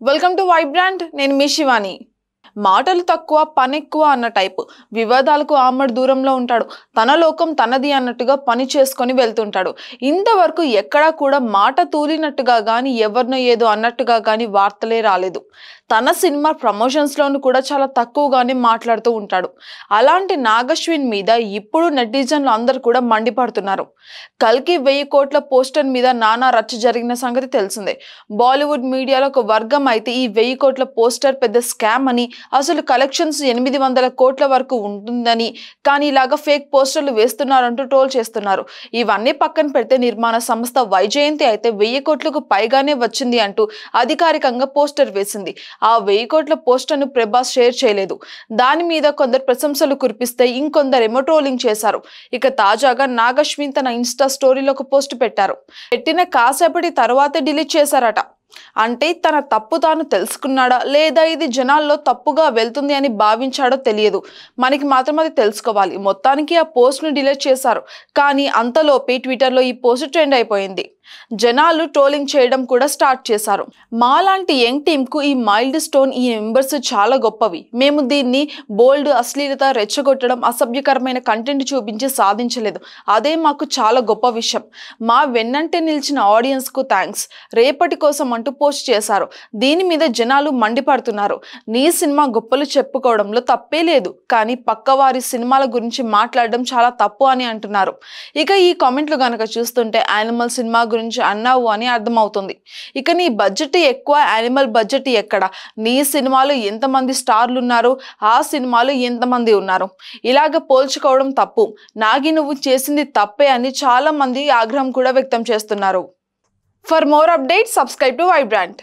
Welcome to Vibrant. నేను మీ శివాని. మాటలు తక్కువ పని ఎక్కువ అన్న టైపు. వివాదాలకు ఆమడు దూరంలో ఉంటాడు. తన లోకం తనది అన్నట్టుగా పని చేసుకొని వెళ్తుంటాడు. ఇంతవరకు ఎక్కడా కూడా మాట తూలినట్టుగా కానీ ఎవరినో ఏదో అన్నట్టుగా కానీ వార్తలే రాలేదు. తన సినిమా ప్రమోషన్స్లోను కూడా చాలా తక్కువగానే మాట్లాడుతూ ఉంటాడు. అలాంటి నాగశ్విన్ మీద ఇప్పుడు నెటిజన్లు అందరూ కూడా మండిపడుతున్నారు. కల్కి 1000 కోట్ల పోస్టర్ మీద నానా రచ్చ జరిగిన సంగతి తెలిసిందే. బాలీవుడ్ మీడియాలో ఒక వర్గం అయితే ఈ 1000 కోట్ల పోస్టర్ పెద్ద స్కామ్ అని, అసలు కలెక్షన్స్ 800 కోట్ల వరకు ఉంటుందని, కానీ ఇలాగా ఫేక్ పోస్టర్లు వేస్తున్నారంటూ ట్రోల్ చేస్తున్నారు. ఇవన్నీ పక్కన పెడితే నిర్మాణ సంస్థ వైజయంతి అయితే 1000 కోట్లకు పైగానే వచ్చింది అంటూ అధికారికంగా పోస్టర్ వేసింది. ఆ 1000 కోట్ల పోస్టర్ను ప్రభాస్ షేర్ చేయలేదు. దాని మీద కొందరు ప్రశంసలు కురిపిస్తే ఇంకొందరేమో ట్రోలింగ్ చేశారు. ఇక తాజాగా నాగశ్విన్ తన ఇన్స్టా స్టోరీలో ఒక పోస్ట్ పెట్టారు. పెట్టిన కాసేపటి తర్వాతే డిలీట్ చేశారట. అంటే తన తప్పు తాను తెలుసుకున్నాడా లేదా ఇది జనాల్లో తప్పుగా వెళ్తుంది అని భావించాడో తెలియదు. మనకి మాత్రం అది తెలుసుకోవాలి. మొత్తానికి ఆ పోస్ట్ ను డిలీట్ చేశారు. కానీ అంతలోపే ట్విట్టర్లో ఈ పోస్ట్ ట్రెండ్ అయిపోయింది. జనాలు ట్రోలింగ్ చేయడం కూడా స్టార్ట్ చేశారు. మాలాంటి యంగ్ టీమ్ కు ఈ మైల్డ్ స్టోన్, ఈ మెంబర్స్ చాలా గొప్పవి. మేము దీన్ని బోల్డ్, అశ్లీలత, రెచ్చగొట్టడం, అసభ్యకరమైన కంటెంట్ చూపించి సాధించలేదు. అదే మాకు చాలా గొప్ప విషయం. మా వెన్నంటే నిలిచిన ఆడియన్స్ కు థ్యాంక్స్. రేపటి కోసం అంటూ పోస్ట్ చేశారు. దీని మీద జనాలు మండిపడుతున్నారు. నీ సినిమా గొప్పలు చెప్పుకోవడంలో తప్పే లేదు, కానీ పక్కవారి సినిమాల గురించి మాట్లాడడం చాలా తప్పు అని అంటున్నారు. ఇక ఈ కామెంట్లు గనక చూస్తుంటే యానిమల్ సినిమా గురించి అన్నావు అని అర్థమవుతుంది. ఇక నీ బడ్జెట్ ఎక్కువ, యానిమల్ బడ్జెట్ ఎక్కడ? నీ సినిమాలో ఎంతమంది స్టార్లు ఉన్నారు, ఆ సినిమాలో ఎంతమంది ఉన్నారు? ఇలాగ పోల్చుకోవడం తప్పు. నాగి నువ్వు చేసింది తప్పే అని చాలా మంది ఆగ్రహం కూడా వ్యక్తం చేస్తున్నారు. For more updates, subscribe to Vibrant.